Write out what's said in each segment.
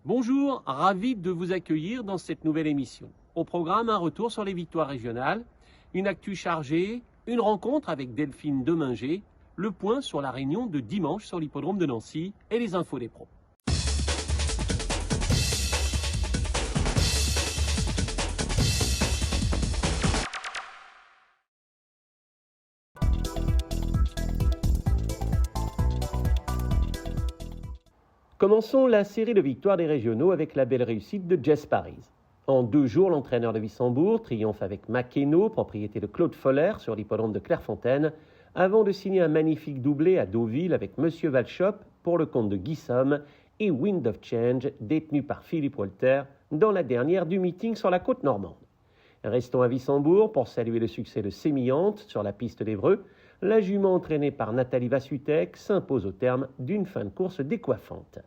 Bonjour, ravi de vous accueillir dans cette nouvelle émission. Au programme, un retour sur les victoires régionales, une actu chargée, une rencontre avec Delphine Deminger, le point sur la réunion de dimanche sur l'hippodrome de Nancy et les infos des pros. Commençons la série de victoires des régionaux avec la belle réussite de Jess Paris. En 2 jours, l'entraîneur de Wissembourg triomphe avec Makeno, propriété de Claude Foller, sur l'hippodrome de Clairefontaine, avant de signer un magnifique doublé à Deauville avec Monsieur Valchop pour le compte de Guy Somme et Wind of Change, détenu par Philippe Walter, dans la dernière du meeting sur la côte normande. Restons à Wissembourg pour saluer le succès de Sémillante sur la piste d'Évreux. La jument entraînée par Nathalie Vassutek s'impose au terme d'une fin de course décoiffante.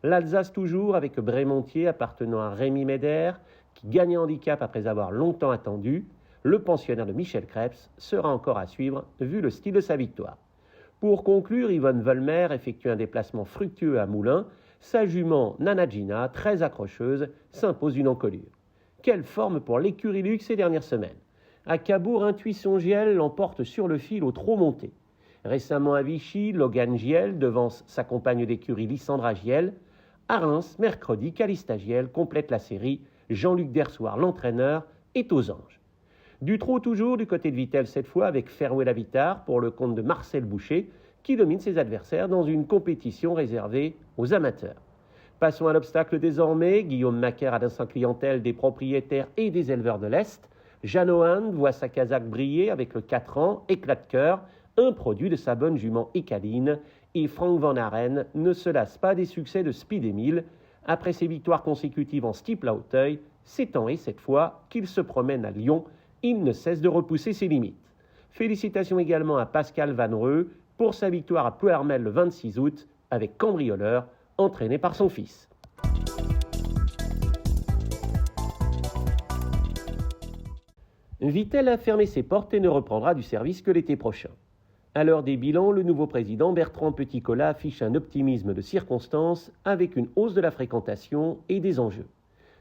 L'Alsace toujours avec Brémontier appartenant à Rémi Méder qui gagne un handicap après avoir longtemps attendu. Le pensionnaire de Michel Krebs sera encore à suivre vu le style de sa victoire. Pour conclure, Yvonne Volmer effectue un déplacement fructueux à Moulins. Sa jument Nana Gina, très accrocheuse, s'impose une encolure. Quelle forme pour l'écurie luxe ces dernières semaines. À Cabourg, Intuition Giel l'emporte sur le fil au trot monté. Récemment à Vichy, Logan Giel devance sa compagne d'écurie Lysandra Giel. À Reims, mercredi, Calista Giel complète la série. Jean-Luc Dersoir, l'entraîneur, est aux anges. Du trot toujours du côté de Vittel cette fois avec Ferrouet-Lavittard pour le compte de Marcel Boucher qui domine ses adversaires dans une compétition réservée aux amateurs. Passons à l'obstacle désormais. Guillaume Macaire a dans sa clientèle des propriétaires et des éleveurs de l'Est. Jeanne Ohain voit sa casaque briller avec le 4 ans, éclat de cœur, un produit de sa bonne jument Écaline. Et Franck Van Aren ne se lasse pas des succès de Speed Emile. Après ses victoires consécutives en steeple à Auteuil, c'est en haie cette fois qu'il se promène à Lyon. Il ne cesse de repousser ses limites. Félicitations également à Pascal Vanreux pour sa victoire à Plouermel le 26 août avec Cambrioleur, entraîné par son fils. Vittel a fermé ses portes et ne reprendra du service que l'été prochain. À l'heure des bilans, le nouveau président Bertrand Petit-Colas affiche un optimisme de circonstance avec une hausse de la fréquentation et des enjeux.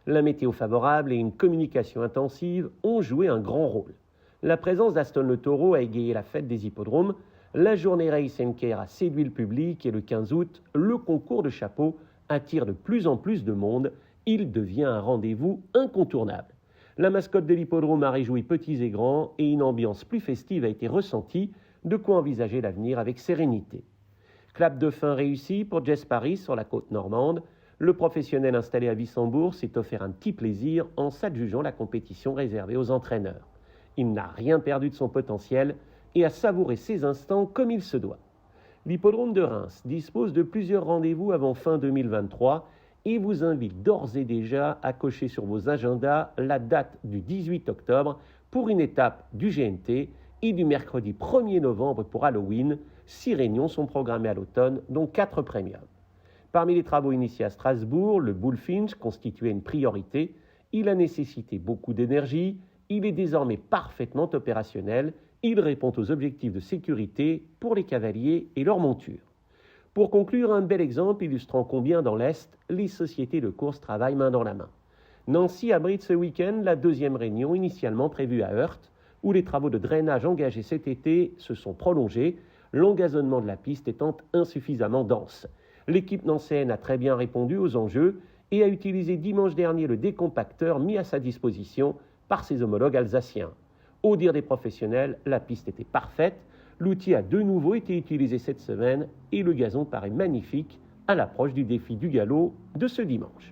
La météo favorable et une communication intensive ont joué un grand rôle. La présence d'Aston Le Taureau a égayé la fête des hippodromes. La journée Race & Care a séduit le public et le 15 août, le concours de chapeaux attire de plus en plus de monde. Il devient un rendez-vous incontournable. La mascotte de l'hippodrome a réjoui petits et grands et une ambiance plus festive a été ressentie, de quoi envisager l'avenir avec sérénité. Clap de fin réussi pour Jess Paris sur la côte normande. Le professionnel installé à Wissembourg s'est offert un petit plaisir en s'adjugeant la compétition réservée aux entraîneurs. Il n'a rien perdu de son potentiel et a savouré ses instants comme il se doit. L'hippodrome de Reims dispose de plusieurs rendez-vous avant fin 2023 et vous invite d'ores et déjà à cocher sur vos agendas la date du 18 octobre pour une étape du GNT et du mercredi 1er novembre pour Halloween. 6 réunions sont programmées à l'automne, dont 4 premiums. Parmi les travaux initiés à Strasbourg, le Bullfinch constituait une priorité. Il a nécessité beaucoup d'énergie. Il est désormais parfaitement opérationnel. Il répond aux objectifs de sécurité pour les cavaliers et leurs montures. Pour conclure, un bel exemple illustrant combien dans l'Est, les sociétés de course travaillent main dans la main. Nancy abrite ce week-end la 2e réunion initialement prévue à Heurt, où les travaux de drainage engagés cet été se sont prolongés, l'engazonnement de la piste étant insuffisamment dense. L'équipe nancéenne a très bien répondu aux enjeux et a utilisé dimanche dernier le décompacteur mis à sa disposition par ses homologues alsaciens. Au dire des professionnels, la piste était parfaite, l'outil a de nouveau été utilisé cette semaine et le gazon paraît magnifique à l'approche du défi du galop de ce dimanche.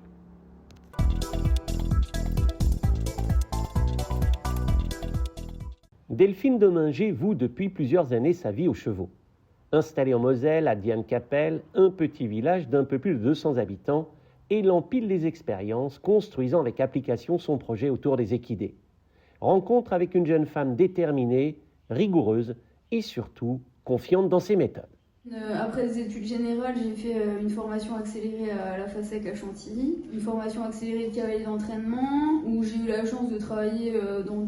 Delphine Deminger voue depuis plusieurs années sa vie aux chevaux. Installée en Moselle, à Diane-Capelle, un petit village d'un peu plus de 200 habitants, elle empile les expériences, construisant avec application son projet autour des équidés. Rencontre avec une jeune femme déterminée, rigoureuse et surtout confiante dans ses méthodes. Après des études générales, j'ai fait une formation accélérée à la FASEC à Chantilly, une formation accélérée de cavalier d'entraînement, où j'ai eu la chance de travailler dans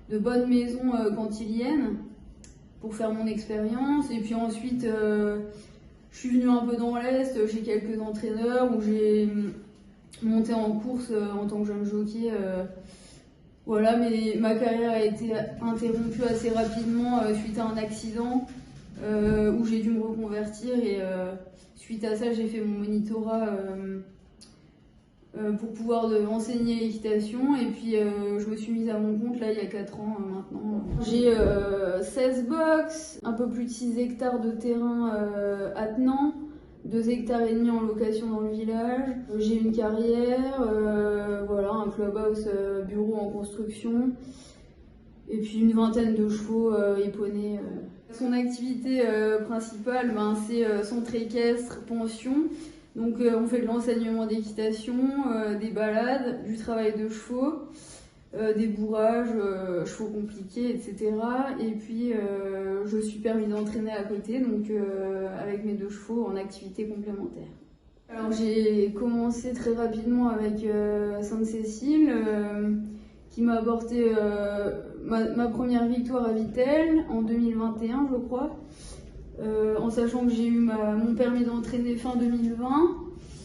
de bonnes maisons cantiliennes pour faire mon expérience. Et puis ensuite, je suis venue un peu dans l'Est chez quelques entraîneurs où j'ai monter en course en tant que jeune jockey. Voilà, mais ma carrière a été interrompue assez rapidement suite à un accident où j'ai dû me reconvertir et suite à ça j'ai fait mon monitorat pour pouvoir enseigner l'équitation et puis je me suis mise à mon compte là il y a 4 ans maintenant. J'ai 16 box, un peu plus de 6 hectares de terrain attenant, 2 hectares et demi en location dans le village. J'ai une carrière, voilà, un clubhouse bureau en construction et puis une vingtaine de chevaux éponés. Son activité principale, c'est centre équestre, pension. Donc on fait de l'enseignement d'équitation, des balades, du travail de chevaux, des bourrages, chevaux compliqués, etc. Et puis je suis permis d'entraîner à côté, donc avec mes 2 chevaux en activité complémentaire. Alors j'ai commencé très rapidement avec Sainte-Cécile, qui m'a apporté ma première victoire à Vittel en 2021, je crois. En sachant que j'ai eu mon permis d'entraîner fin 2020.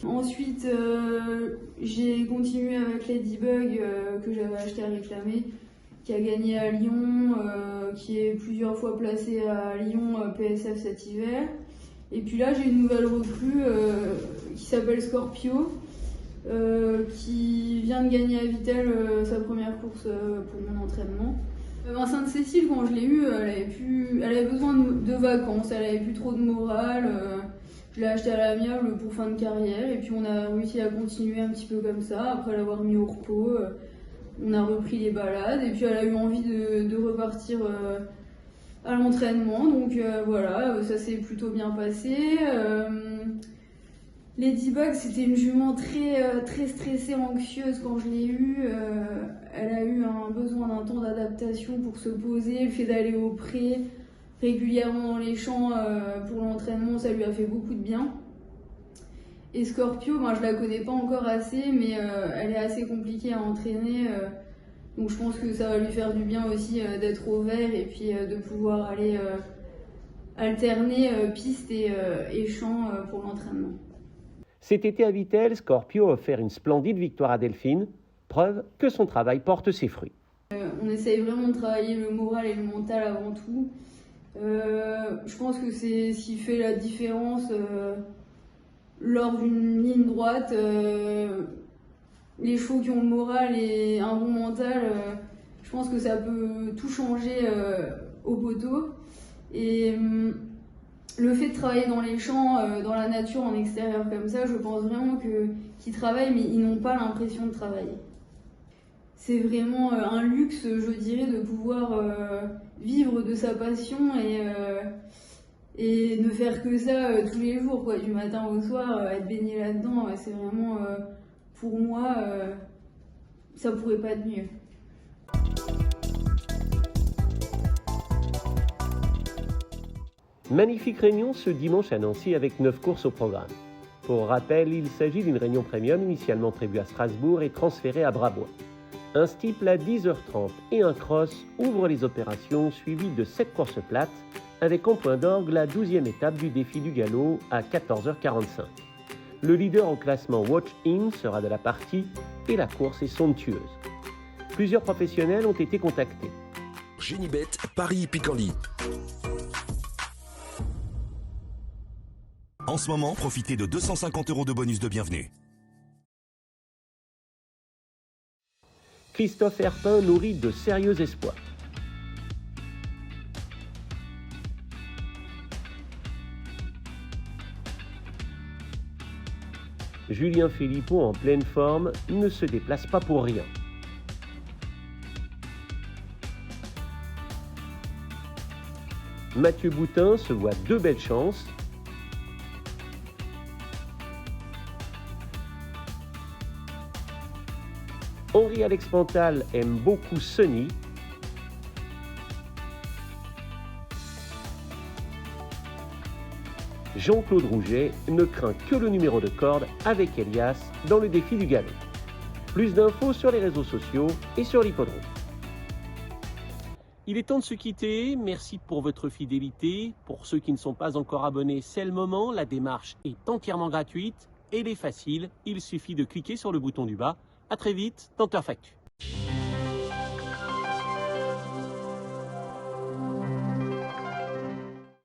Ensuite, j'ai continué avec Ladybug que j'avais acheté à réclamer, qui a gagné à Lyon, qui est plusieurs fois placé à Lyon PSF cet hiver. Et puis là, j'ai une nouvelle recrue qui s'appelle Scorpio, qui vient de gagner à Vittel sa première course pour mon entraînement. Sainte-Cécile, quand je l'ai eue, elle avait besoin de vacances, elle avait plus trop de morale. Je l'ai achetée à l'amiable pour fin de carrière et puis on a réussi à continuer un petit peu comme ça. Après l'avoir mis au repos, on a repris les balades et puis elle a eu envie de repartir à l'entraînement. Donc voilà, ça s'est plutôt bien passé. Ladybug, c'était une jument très stressée, anxieuse quand je l'ai eue. Elle a eu un besoin d'un temps d'adaptation pour se poser. Le fait d'aller au pré régulièrement dans les champs pour l'entraînement, ça lui a fait beaucoup de bien. Et Scorpio, je la connais pas encore assez, mais elle est assez compliquée à entraîner. Donc je pense que ça va lui faire du bien aussi d'être au vert et puis de pouvoir aller alterner piste et champ pour l'entraînement. Cet été à Vittel, Scorpio a offert une splendide victoire à Delphine, preuve que son travail porte ses fruits. On essaye vraiment de travailler le moral et le mental avant tout. Je pense que c'est ce qui fait la différence lors d'une ligne droite. Les chevaux qui ont le moral et un bon mental, je pense que ça peut tout changer au poteau. Et le fait de travailler dans les champs, dans la nature, en extérieur comme ça, je pense vraiment qu'ils travaillent, mais ils n'ont pas l'impression de travailler. C'est vraiment un luxe, je dirais, de pouvoir vivre de sa passion et ne faire que ça tous les jours, quoi, du matin au soir, être baigné là-dedans, c'est vraiment, pour moi, ça pourrait pas être mieux. Magnifique réunion ce dimanche à Nancy avec 9 courses au programme. Pour rappel, il s'agit d'une réunion premium initialement prévue à Strasbourg et transférée à Brabois. Un steeple à 10h30 et un cross ouvrent les opérations suivies de 7 courses plates avec en point d'orgue la 12e étape du défi du galop à 14h45. Le leader en classement Watch In sera de la partie et la course est somptueuse. Plusieurs professionnels ont été contactés. Génibet, Paris-Picardie. En ce moment, profitez de 250 € de bonus de bienvenue. Christophe Herpin nourrit de sérieux espoirs. Julien Philippot, en pleine forme, ne se déplace pas pour rien. Mathieu Boutin se voit 2 belles chances. Henri-Alex Pantal aime beaucoup Sonny. Jean-Claude Rouget ne craint que le numéro de corde avec Elias dans le défi du galop. Plus d'infos sur les réseaux sociaux et sur l'hippodrome. Il est temps de se quitter. Merci pour votre fidélité. Pour ceux qui ne sont pas encore abonnés, c'est le moment. La démarche est entièrement gratuite. Elle est facile, il suffit de cliquer sur le bouton du bas. A très vite dans Turf Actu.